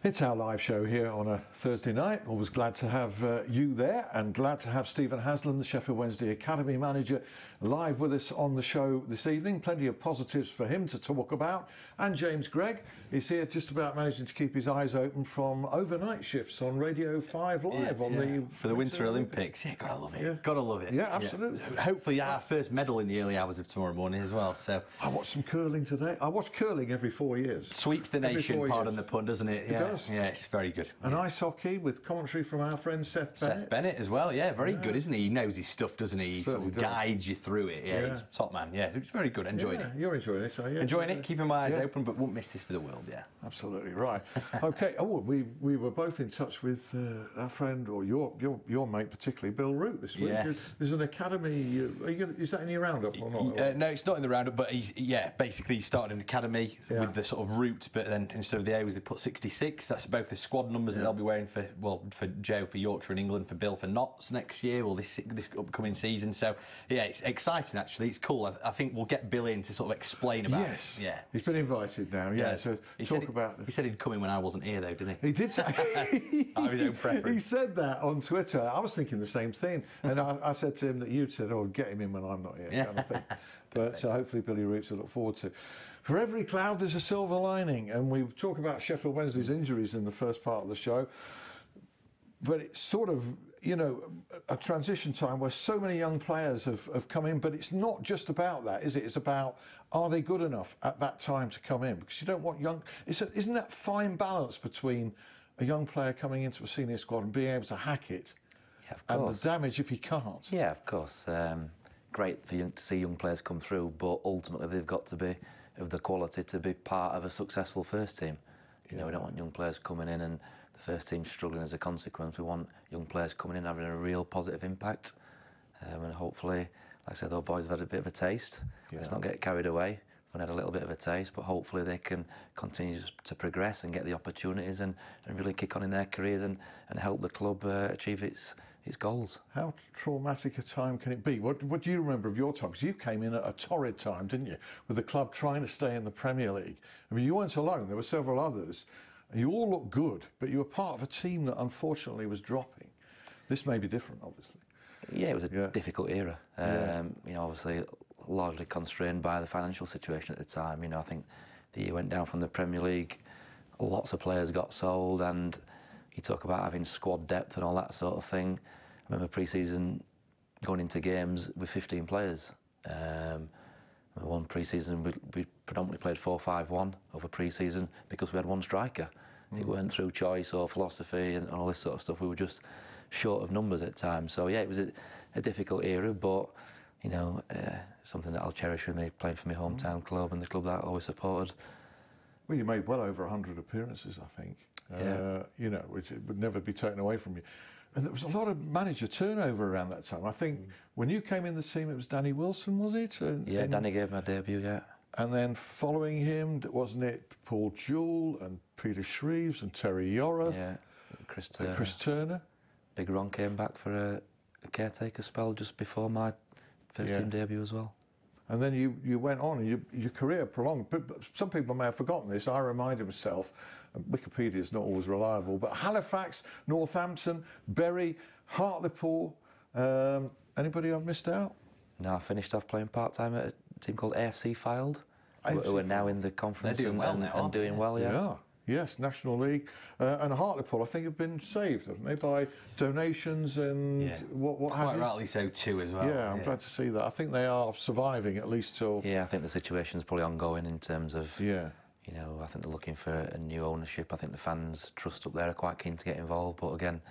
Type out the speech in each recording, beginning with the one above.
It's our live show here on a Thursday night. Always glad to have you there, and glad to have Steven Haslam, the Sheffield Wednesday Academy manager, live with us on the show this evening. Plenty of positives for him to talk about. And James Gregg is here, just about managing to keep his eyes open from overnight shifts on Radio 5 Live for the Winter Olympics. Yeah, gotta love it. Yeah. Gotta love it. Yeah, absolutely. Yeah. Hopefully our first medal in the early hours of tomorrow morning as well. So I watched some curling today. I watch curling every 4 years. Sweeps the nation, pardon the pun, doesn't it? Yeah. It does. Yeah, it's very good. And ice hockey with commentary from our friend Seth Bennett. Seth Bennett as well, yeah, very good, isn't he? He knows his stuff, doesn't he? He sort of guides you through it. Yeah, he's top man. Yeah, it's very good. Enjoying it. You're enjoying it, are you? Enjoying it, keeping my eyes open, but won't miss this for the world. Yeah, absolutely right. Okay. Oh, we were both in touch with our friend, or your mate particularly, Bill Root, this week. Yes. There's an academy. Is that in your roundup or not? No, it's not in the roundup, but basically he started an academy with the sort of route, but then instead of the A's they put 66. That's both the squad numbers that they'll be wearing for Joe for Yorkshire and England, for Bill for Notts next year, or this upcoming season. So yeah, it's exciting actually. It's cool. I think we'll get Bill in to sort of explain about it. Yeah, he's been invited now. Yeah, to talk about this. He said he'd come in when I wasn't here though, didn't he? He did say. Out of his own preference. He said that on Twitter. I was thinking the same thing, and I said to him that you'd said, "Oh, get him in when I'm not here," kind of thing. But hopefully Billy Root to look forward to. For every cloud there's a silver lining, and we talk about Sheffield Wednesday's injuries in the first part of the show, but it's sort of, you know, a transition time where so many young players have come in, but it's not just about that, is it? It's about, are they good enough at that time to come in? Because you don't want young... Isn't that fine balance between a young player coming into a senior squad and being able to hack it, and the damage if he can't? Yeah, of course. Great for to see young players come through, but ultimately they've got to be of the quality to be part of a successful first team. You know, we don't want young players coming in and the first team struggling as a consequence. We want young players coming in having a real positive impact, and hopefully, like I said, those boys have had a bit of a taste. Let's not get carried away. We've had a little bit of a taste, but hopefully they can continue to progress and get the opportunities and really kick on in their careers and help the club achieve its goals. How traumatic a time can it be? What do you remember of your time? Because you came in at a torrid time, didn't you? With the club trying to stay in the Premier League. I mean, you weren't alone. There were several others. And you all looked good, but you were part of a team that unfortunately was dropping. This may be different, obviously. Yeah, it was a difficult era. You know, obviously largely constrained by the financial situation at the time. You know, I think the year went down from the Premier League. Lots of players got sold, and you talk about having squad depth and all that sort of thing. I remember pre-season going into games with 15 players. One pre-season we predominantly played 4-5-1 over pre-season because we had one striker. It weren't through choice or philosophy and all this sort of stuff. We were just short of numbers at times. So yeah, it was a difficult era, but you know, something that I'll cherish with me, playing for my hometown club and the club that I always supported. Well, you made well over 100 appearances, I think. You know, which would never be taken away from you. And there was a lot of manager turnover around that time. I think when you came in the team, it was Danny Wilson, was it? Danny gave my debut, And then following him, wasn't it Paul Jewell and Peter Shreves and Terry Yorath? Yeah, Chris Turner. Big Ron came back for a caretaker spell just before my first team debut as well. And then you went on, and your career prolonged. But some people may have forgotten this. I reminded myself, Wikipedia is not always reliable, but Halifax, Northampton, Bury, Hartlepool. Anybody I've missed out? No, I finished off playing part-time at a team called AFC Fylde, who are now in the conference. They're doing well now, and doing well, yeah. Yes, National League. And Hartlepool, I think, have been saved, haven't they, by donations and what have you? Quite rightly so too as well. Yeah, I'm glad to see that. I think they are surviving at least till... Yeah, I think the situation's probably ongoing in terms of... You know, I think they're looking for a new ownership. I think the fans, trust up there, are quite keen to get involved. But again,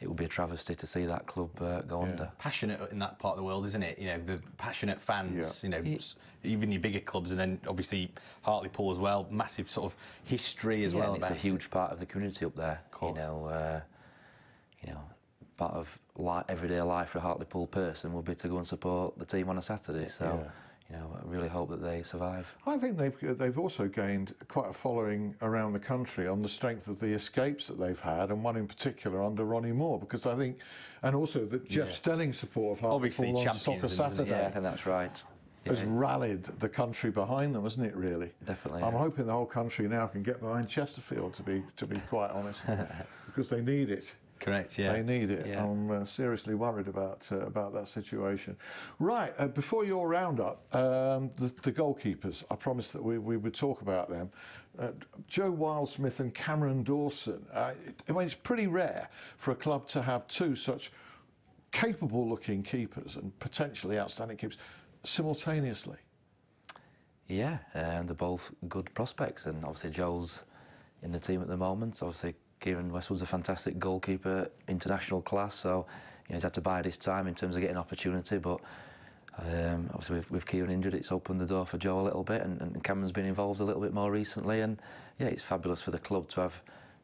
it would be a travesty to see that club go under. Passionate in that part of the world, isn't it? You know, the passionate fans, you know, even your bigger clubs, and then obviously Hartlepool as well, massive sort of history as well. And it's a huge part of the community up there. Of course. You know, part of everyday life for a Hartlepool person would be to go and support the team on a Saturday. So. You know, I really hope that they survive. I think they've also gained quite a following around the country on the strength of the escapes that they've had, and one in particular under Ronnie Moore, because I think, and also the Jeff Stelling support of Hartlepool on Soccer Saturday. Yeah, I think that's right. has rallied the country behind them, hasn't it? Really, definitely. I'm hoping the whole country now can get behind Chesterfield, to be quite honest, because they need it. Correct, yeah. They need it. Yeah. I'm seriously worried about that situation. Right, before your roundup, the goalkeepers, I promised that we would talk about them. Joe Wildsmith and Cameron Dawson. I mean, it's pretty rare for a club to have two such capable-looking keepers and potentially outstanding keepers simultaneously. Yeah, and they're both good prospects, and obviously Joe's in the team at the moment. Obviously Kieran Westwood's a fantastic goalkeeper, international class, so he's had to bide his time in terms of getting opportunity, but obviously with Kieran injured, it's opened the door for Joe a little bit, and Cameron's been involved a little bit more recently, and yeah, it's fabulous for the club to have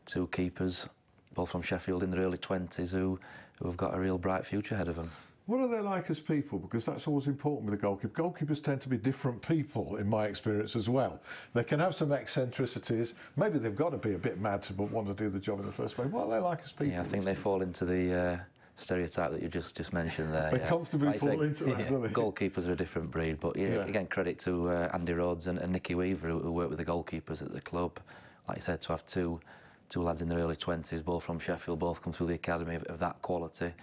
two keepers, both from Sheffield in their early 20s, who have got a real bright future ahead of them. What are they like as people? Because that's always important with a goalkeeper. Goalkeepers tend to be different people, in my experience as well. They can have some eccentricities. Maybe they've got to be a bit mad to want to do the job in the first place. What are they like as people? Yeah, I think they fall into the stereotype that you just mentioned there. They comfortably fall into that, don't they? Goalkeepers are a different breed, but again, credit to Andy Rhodes and Nicky Weaver, who work with the goalkeepers at the club. Like you said, to have two lads in their early 20s, both from Sheffield, both come through the academy of that quality.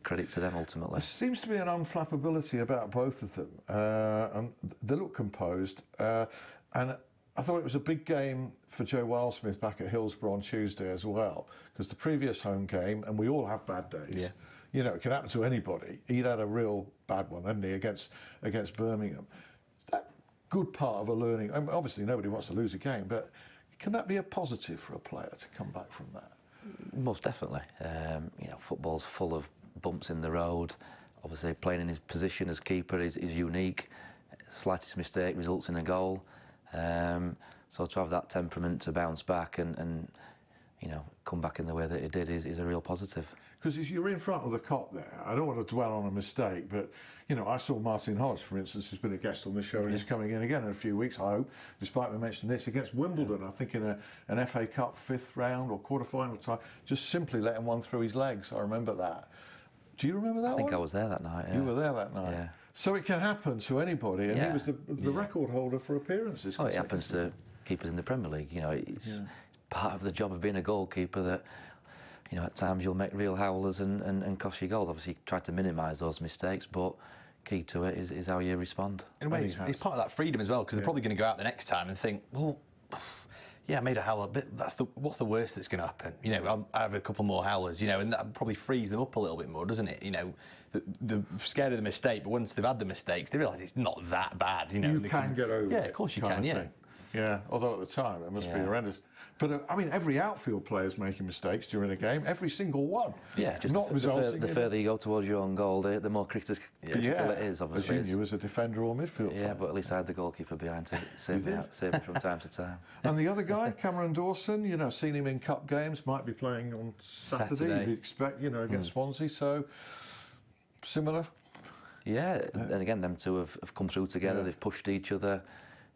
Credit to them ultimately. There seems to be an unflappability about both of them. And they look composed. And I thought it was a big game for Joe Wildsmith back at Hillsborough on Tuesday as well, because the previous home game, and we all have bad days. Yeah. It can happen to anybody. He'd had a real bad one, hadn't he, against Birmingham. That good part of a learning. I mean, obviously, nobody wants to lose a game, but can that be a positive for a player to come back from that? Most definitely. Football's full of bumps in the road. Obviously, playing in his position as keeper is unique. Slightest mistake results in a goal. So to have that temperament to bounce back and come back in the way that he did is a real positive. Because you're in front of the cop there. I don't want to dwell on a mistake, but I saw Martin Hodge, for instance, who's been a guest on the show, and he's coming in again in a few weeks, I hope, despite me mentioning this, against Wimbledon, I think in an FA Cup 5th round or quarter-final tie, just simply letting one through his legs. I remember that. Do you remember that one? I think I was there that night, yeah. You were there that night? Yeah. So it can happen to anybody, and he was the record holder for appearances. Oh, it happens to keepers in the Premier League. It's part of the job of being a goalkeeper that, at times you'll make real howlers and cost you goals. Obviously, you try to minimise those mistakes, but key to it is how you respond. In a way, it's part of that freedom as well, because they're probably going to go out the next time and think, well, yeah, I made a howler, but what's the worst that's going to happen? I have a couple more howlers, and that probably frees them up a little bit more, doesn't it? They're scared of the mistake, but once they've had the mistakes, they realise it's not that bad. You can get over it. Yeah, of course you can, yeah. Yeah, although at the time it must be horrendous. But every outfield player's making mistakes during a game, every single one. Yeah, just the further you go towards your own goal, the more critical it is, obviously. As you knew as a defender or midfield player. Yeah, but at least I had the goalkeeper behind to save me from time to time. And the other guy, Cameron Dawson, seen him in cup games, might be playing on Saturday. You'd expect, against Swansea, so similar. Yeah, and again, them two have come through together, they've pushed each other.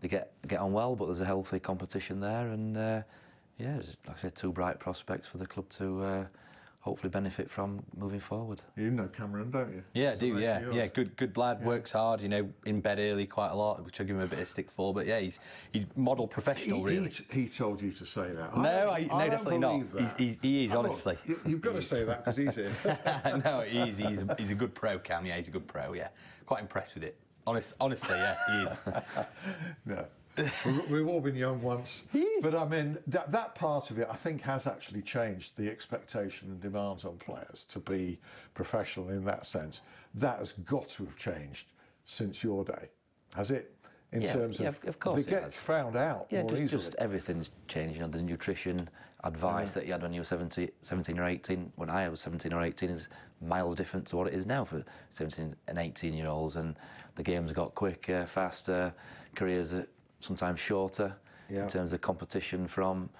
They get on well, but there's a healthy competition there, and there's, like I said, two bright prospects for the club to hopefully benefit from moving forward. You know Cameron, don't you? Yeah, I do. Yeah, good lad. Works hard. In bed early quite a lot, which I give him a bit of stick for. But yeah, he's model professional, really. He told you to say that. No, definitely not. He is honestly. You've got to say that because he's here. No, he's a good pro, Cam. Yeah, he's a good pro. Yeah, quite impressed with it. Honestly, yeah, he is. No. We've all been young once. But I mean, that part of it, I think, has actually changed the expectation and demands on players to be professional in that sense. That has got to have changed since your day, has it? In terms of course they get found out more easily. Just everything's changed. The nutrition advice that you had when you were 17 or 18, when I was 17 or 18, is miles different to what it is now for 17 and 18-year-olds. And the game's got quicker, faster, careers are sometimes shorter in terms of competition from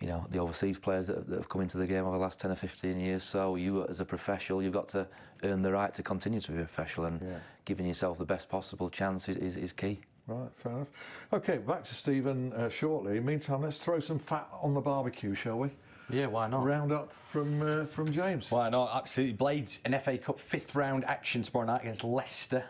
the overseas players that have come into the game over the last 10 or 15 years. So you, as a professional, you've got to earn the right to continue to be a professional, and giving yourself the best possible chance is key. Right, fair enough. OK, back to Steven shortly. Meantime, let's throw some fat on the barbecue, shall we? Yeah, why not? roundup from James. Why not? Absolutely. Blades in FA Cup 5th round action tomorrow night against Leicester.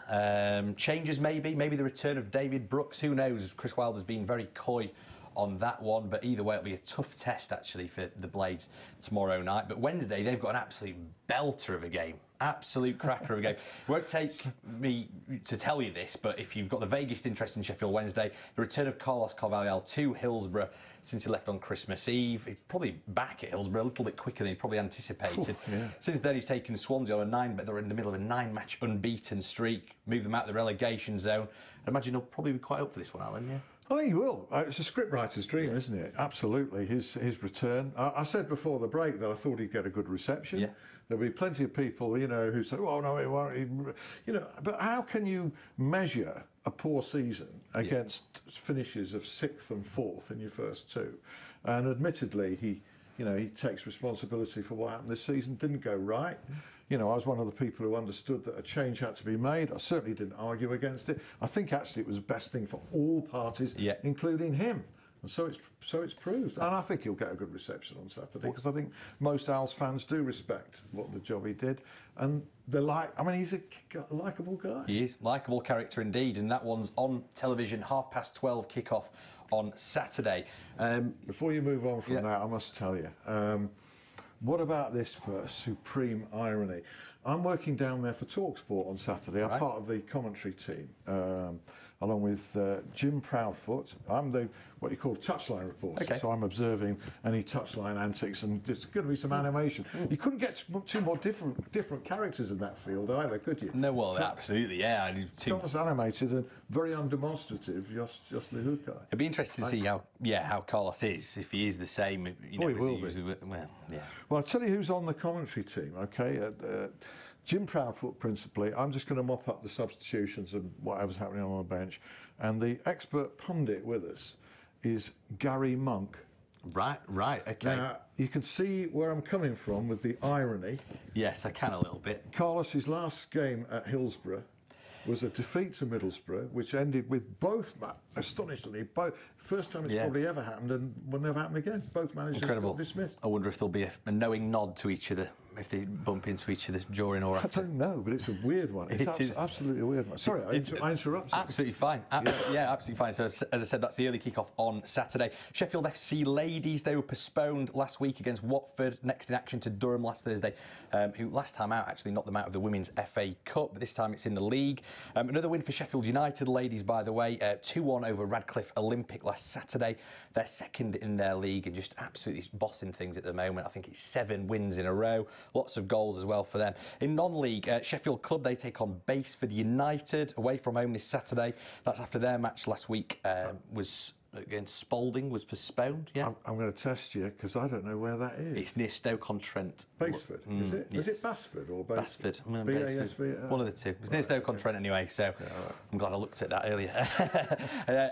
Changes maybe the return of David Brooks. Who knows? Chris Wilder's been very coy on that one, but either way it'll be a tough test actually for the Blades tomorrow night. But Wednesday they've got an absolute belter of a game, absolute cracker of a game. It won't take me to tell you this, but if you've got the vaguest interest in Sheffield Wednesday, the return of Carlos Carvalhal to Hillsborough since he left on Christmas Eve. He's probably back at Hillsborough a little bit quicker than he probably anticipated. Yeah. Since then he's taken Swansea on a 9, but they're in the middle of a 9-match unbeaten streak, moved them out of the relegation zone. I imagine he'll probably be quite up for this one, Alan, yeah? I think he will. It's a scriptwriter's dream, isn't it? Absolutely. His return. I said before the break that I thought he'd get a good reception. Yeah. There'll be plenty of people, you know, who say, "Oh no, it won't." You know, but how can you measure a poor season against finishes of 6th and 4th in your first 2? And admittedly, he takes responsibility for what happened this season. Didn't go right. You know, I was one of the people who understood that a change had to be made. I certainly didn't argue against it. I think actually it was the best thing for all parties, including him. And so it's proved. And I think he'll get a good reception on Saturday, because I think most Al's fans do respect what the job he did. And they're he's a likeable guy. He is. Likeable character indeed. And that one's on television, 12:30 kickoff on Saturday. Before you move on from that, I must tell you, what about this for supreme irony? I'm working down there for TalkSport on Saturday. I'm part of the commentary team, along with Jim Proudfoot. I'm what you call touchline reporter, so I'm observing any touchline antics, and there's going to be some animation. You couldn't get two more different characters in that field either, could you? No, well, absolutely, yeah. I do too. It's animated and very undemonstrative, just Lihukai. It'd be interesting to see how Carlos is, if he is the same. You know, he will be. Well, yeah. Well, I'll tell you who's on the commentary team, okay? Jim Proudfoot, principally. I'm just going to mop up the substitutions and whatever's happening on the bench. And the expert pundit with us is Gary Monk. Right, okay. Now, you can see where I'm coming from with the irony. Yes, I can a little bit. Carlos's last game at Hillsborough was a defeat to Middlesbrough, which ended with both, astonishingly, first time it's probably ever happened, and will never happen again. Both managers got dismissed. I wonder if there'll be a knowing nod to each other if they bump into each other during or after. I don't know, but it's a weird one. It's absolutely a weird one. Sorry, I interrupted. Absolutely fine. Yeah, absolutely fine. So as I said, that's the early kick-off on Saturday. Sheffield FC ladies, they were postponed last week against Watford. Next in action to Durham last Thursday, who last time out actually knocked them out of the Women's FA Cup, but this time it's in the league. Another win for Sheffield United ladies, by the way, 2-1 over Radcliffe Olympic last Saturday. They're second in their league and just absolutely bossing things at the moment. I think it's 7 wins in a row. Lots of goals as well for them. In non-league, Sheffield Club, they take on Basford United away from home this Saturday. That's after their match last week was against Spalding, was postponed. Yeah, I'm going to test you because I don't know where that is. It's near Stoke-on-Trent. Basford, is it? Yes. Is it Basford or Basford? Basford. One of the two. It's near Stoke-on-Trent anyway, so I'm glad I looked at that earlier.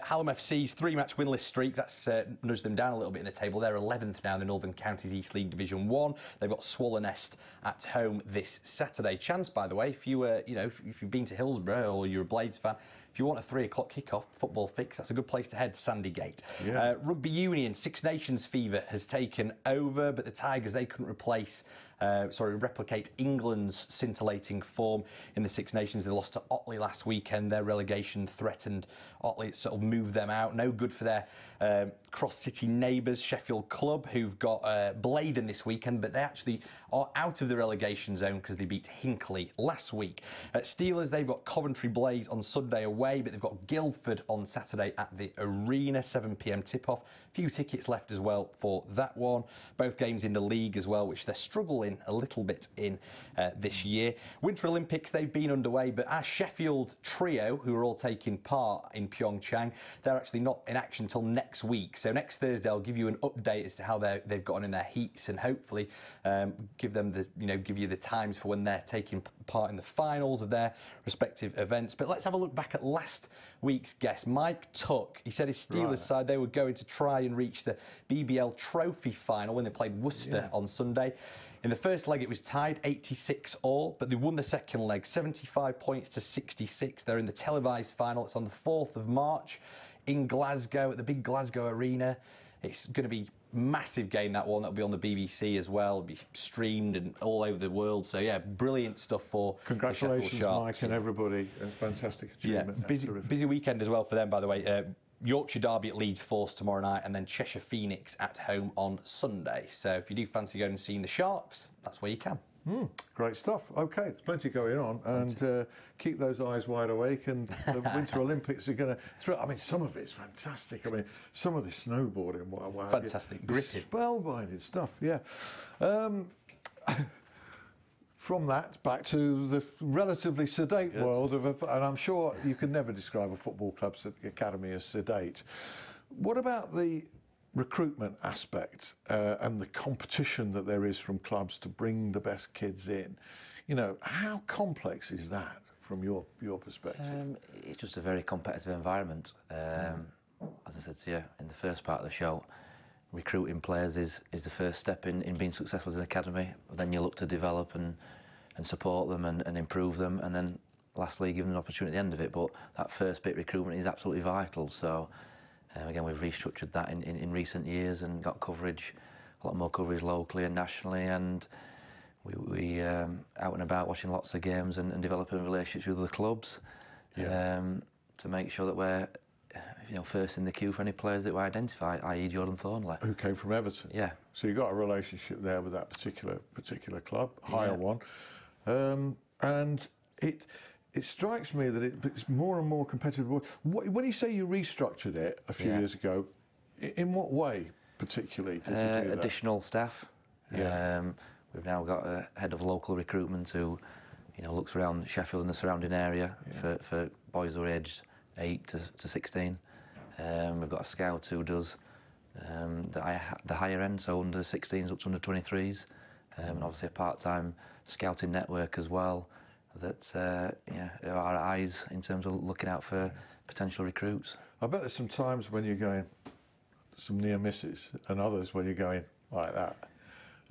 Hallam FC's 3-match winless streak, that's nudged them down a little bit in the table. They're 11th now in the Northern Counties East League Division 1. They've got Swallownest at home this Saturday. Chance, by the way, if you if you've been to Hillsborough or you're a Blades fan, if you want a 3 o'clock kickoff, football fix, that's a good place to head, Sandygate. Yeah. Rugby Union, Six Nations fever has taken over, but the Tigers, they couldn't replicate England's scintillating form in the Six Nations. They lost to Otley last weekend. Their relegation threatened Otley. It sort of moved them out. No good for their cross-city neighbours, Sheffield Club, who've got Bladen this weekend, but they actually are out of the relegation zone because they beat Hinckley last week. Steelers, they've got Coventry Blaze on Sunday away, but they've got Guildford on Saturday at the Arena, 7 p.m. tip-off. Few tickets left as well for that one. Both games in the league as well, which they're struggling a little bit in this year. Winter Olympics, they've been underway, but our Sheffield trio, who are all taking part in Pyeongchang, they're actually not in action until next week. So next Thursday, I'll give you an update as to how they've gotten in their heats, and hopefully give you the times for when they're taking part in the finals of their respective events. But let's have a look back at last week's guest, Mike Tuck. He said his Steelers side, they were going to try and reach the BBL Trophy final when they played Worcester on Sunday. In the first leg, it was tied 86-all, but they won the second leg, 75 points to 66. They're in the televised final. It's on the 4th of March in Glasgow at the big Glasgow Arena. It's going to be massive game, that one. That'll be on the BBC as well. It'll be streamed and all over the world. So yeah, brilliant stuff for congratulations, the Sheffield Mike, Sharks. and everybody. A fantastic achievement. Yeah, busy weekend as well for them, by the way. Yorkshire Derby at Leeds Force tomorrow night, and then Cheshire Phoenix at home on Sunday. So if you do fancy going and seeing the Sharks, that's where you can. Great stuff. Okay, there's plenty going on, and keep those eyes wide awake. And the Winter Olympics are going to throw. I mean, some of it's fantastic. I mean, some of the snowboarding, wow, Fantastic, gritty, spellbinding stuff. Yeah. From that, back to the relatively sedate world of, and I'm sure you can never describe a football club's academy as sedate. What about the recruitment aspect and the competition that there is from clubs to bring the best kids in? You know, how complex is that from your perspective? It's just a very competitive environment. As I said to you in the first part of the show, recruiting players is the first step in being successful as an academy. Then you look to develop and support them and improve them, and then lastly give them an opportunity at the end of it. But that first bit, recruitment, is absolutely vital. So again, we've restructured that in recent years and got coverage, a lot more coverage locally and nationally, and we out and about watching lots of games and developing relationships with other clubs to make sure that we're first in the queue for any players that we identify, i.e. Jordan Thornley, who came from Everton. Yeah. So you've got a relationship there with that particular club, higher one, and it strikes me that it's more and more competitive. When you say you restructured it a few years ago, in what way particularly did you do that? Additional staff. Yeah. We've now got a head of local recruitment who, looks around Sheffield and the surrounding area for boys who are aged 8 to 16. We've got a scout who does the higher end, so under 16s up to under 23s, and obviously a part-time scouting network as well. That our eyes in terms of looking out for potential recruits. I bet there's some times when you're going some near misses, and others when you're going like that.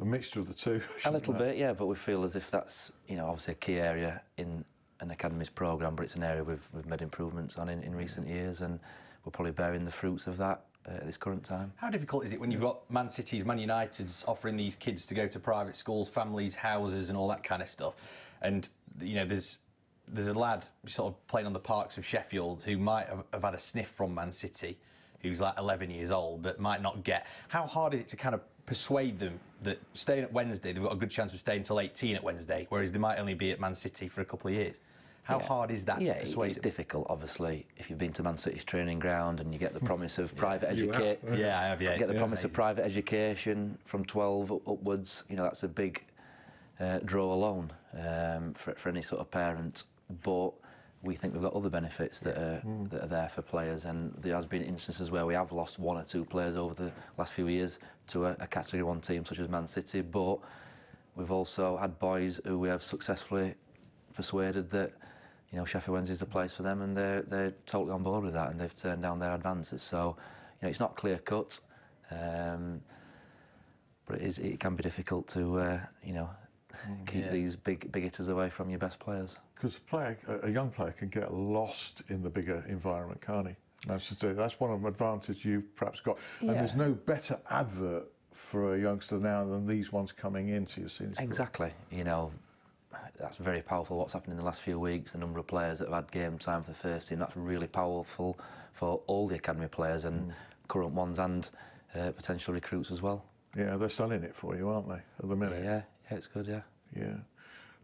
A mixture of the two. A little bit, yeah, but we feel as if that's obviously a key area in an academy's programme, but it's an area we've made improvements on in recent years, and we're probably bearing the fruits of that at this current time. How difficult is it when you've got Man City's, Man United's offering these kids to go to private schools, families, houses and all that kind of stuff, and there's a lad sort of playing on the parks of Sheffield who might have had a sniff from Man City, who's like 11 years old but might not get. How hard is it to kind of persuade them that staying at Wednesday, they've got a good chance of staying till 18 at Wednesday, whereas they might only be at Man City for a couple of years? How hard is that to persuade them? It's difficult, obviously, if you've been to Man City's training ground and you get the promise of private education. Yeah, I have, yeah. You get the promise of private education from 12 upwards, that's a big draw alone for any sort of parent. But we think we've got other benefits that are there for players, and there has been instances where we have lost 1 or 2 players over the last few years to a Category 1 team such as Man City, but we've also had boys who we have successfully persuaded that Sheffield Wednesday is the place for them, and they're totally on board with that, and they've turned down their advances. So it's not clear cut, but it can be difficult to keep these big hitters away from your best players. Because a young player can get lost in the bigger environment, can't he? That's one of the advantages you've perhaps got. And there's no better advert for a youngster now than these ones coming into your senior. Exactly. That's very powerful what's happened in the last few weeks, the number of players that have had game time for the first team. That's really powerful for all the academy players and current ones and potential recruits as well. Yeah, they're selling it for you, aren't they, at the minute? Yeah, it's good, yeah. Yeah.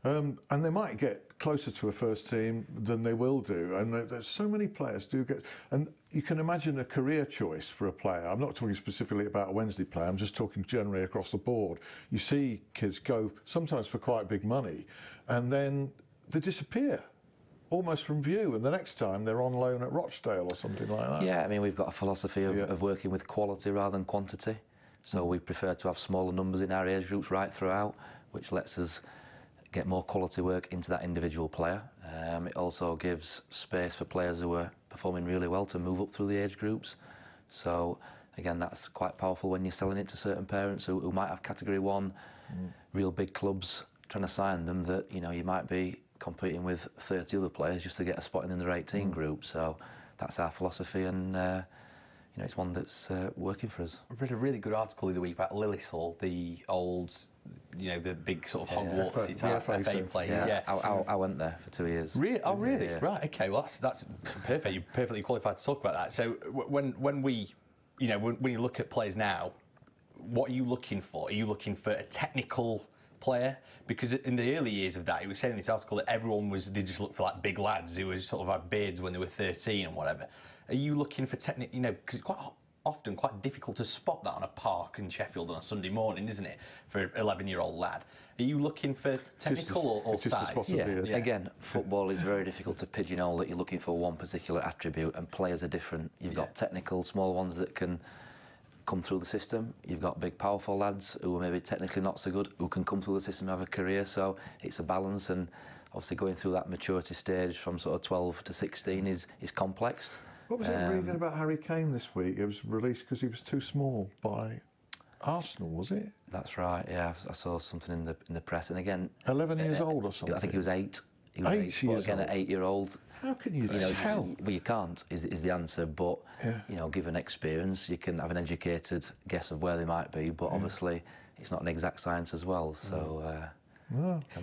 And they might get closer to a first team than they will do. And there's so many players do get... And you can imagine a career choice for a player. I'm not talking specifically about a Wednesday player. I'm just talking generally across the board. You see kids go sometimes for quite big money, and then they disappear almost from view. And the next time they're on loan at Rochdale or something like that. Yeah, I mean, we've got a philosophy of working with quality rather than quantity. So we prefer to have smaller numbers in our age groups right throughout, which lets us get more quality work into that individual player. It also gives space for players who are performing really well to move up through the age groups. So again, that's quite powerful when you're selling it to certain parents who might have Category 1, real big clubs trying to sign them, that you might be competing with 30 other players just to get a spot in the under 18 group. So that's our philosophy, and you know, it's one that's working for us. I read a really good article the other week about Lillishall, the old, you know, the big sort of Hogwartsy type FA place. Yeah. I went there for 2 years. Really? Oh, really? Yeah. Right. Okay. Well, that's perfect. You're perfectly qualified to talk about that. So when we, you know, when you look at players now, what are you looking for? Are you looking for a technical player? Because in the early years of that, he was saying in this article that they just looked for like big lads who sort of had beards when they were 13 and whatever. Are you looking for you know, because it's quite often quite difficult to spot that on a park in Sheffield on a Sunday morning, isn't it, for an 11-year-old lad? Are you looking for technical or size? Yeah. Again, football is very difficult to pigeonhole that you're looking for one particular attribute, and players are different. You've got technical, small ones that can come through the system. You've got big, powerful lads who are maybe technically not so good, who can come through the system and have a career. So it's a balance, and obviously going through that maturity stage from sort of 12 to 16 is complex. What was it reading about Harry Kane this week? It was released because he was too small by Arsenal, was it? That's right. Yeah, I saw something in the press, and again, 11 years old or something. I think he was 8. He was 8 years again, old. at 8-year-old. How can you tell? Well, you can't is the answer. But you know, given experience, you can have an educated guess of where they might be. But obviously, it's not an exact science as well. So.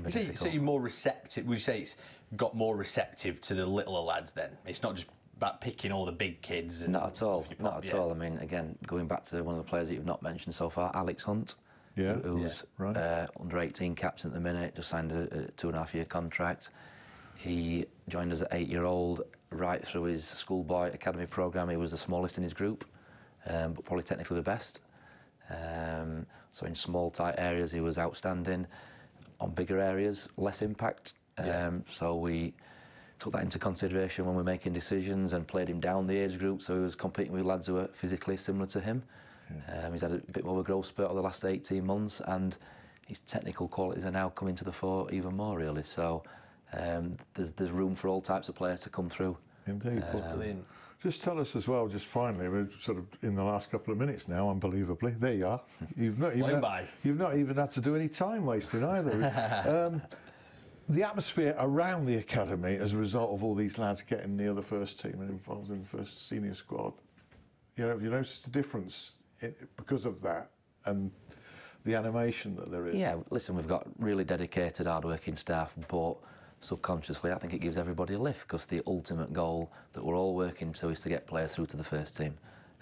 So you're more receptive. Would you say it's got more receptive to the littler lads then? It's not just about picking all the big kids. Not at all. Not at all. I mean, again, going back to one of the players that you've not mentioned so far, Alex Hunt, who's under 18 captain at the minute, just signed a 2.5-year contract. He joined us at 8-year-old, right through his schoolboy academy programme. He was the smallest in his group, but probably technically the best. So in small, tight areas, he was outstanding. On bigger areas, less impact. So we took that into consideration when we're making decisions and played him down the age group, so he was competing with lads who were physically similar to him. He's had a bit more of a growth spurt over the last 18 months, and his technical qualities are now coming to the fore even more, really. So there's room for all types of players to come through. Indeed. That's brilliant. Just tell us as well, just finally, we're sort of in the last couple of minutes now, unbelievably. There you are. You've not even had to do any time wasting either. The atmosphere around the academy as a result of all these lads getting near the first team and involved in the first senior squad, you know, have you noticed the difference because of that and the animation that there is? Yeah, listen, we've got really dedicated, hard-working staff, but subconsciously I think it gives everybody a lift, because the ultimate goal that we're all working to is to get players through to the first team.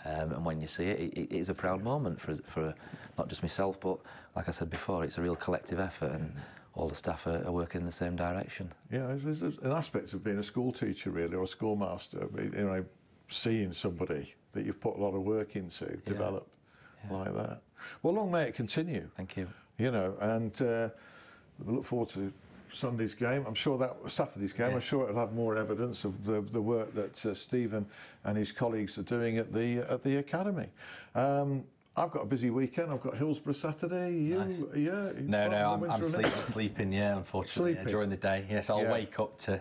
And when you see it, it is a proud moment for not just myself, but like I said before, it's a real collective effort, and all the staff are working in the same direction. Yeah, there's an aspect of being a school teacher, really, or a schoolmaster, you know, seeing somebody that you've put a lot of work into develop like that. Well, long may it continue. Thank you. You know, and we look forward to Sunday's game. I'm sure Saturday's game. I'm sure it'll have more evidence of the work that Stephen and his colleagues are doing at the academy. I've got a busy weekend. I've got Hillsborough Saturday. Nice. No, I'm sleeping. Yeah, unfortunately, during the day. Yes, I'll wake up to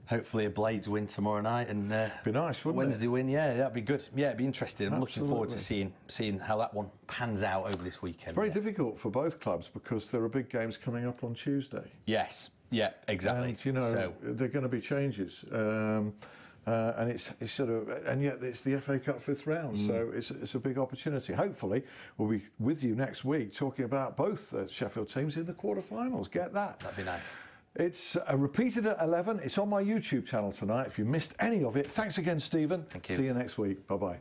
hopefully a Blades win tomorrow night, and be nice, wouldn't Wednesday it? win. Yeah, that'd be good. Yeah, it'd be interesting. I'm Absolutely. looking forward to seeing how that one pans out over this weekend. It's very difficult for both clubs because there are big games coming up on Tuesday. Yes. Yeah. Exactly. And, you know, there are going to be changes. And it's sort of, and yet it's the FA Cup 5th round, so it's a big opportunity. Hopefully, we'll be with you next week talking about both Sheffield teams in the quarterfinals. Get that? That'd be nice. It's repeated at 11. It's on my YouTube channel tonight. If you missed any of it, thanks again, Stephen. Thank you. See you next week. Bye bye.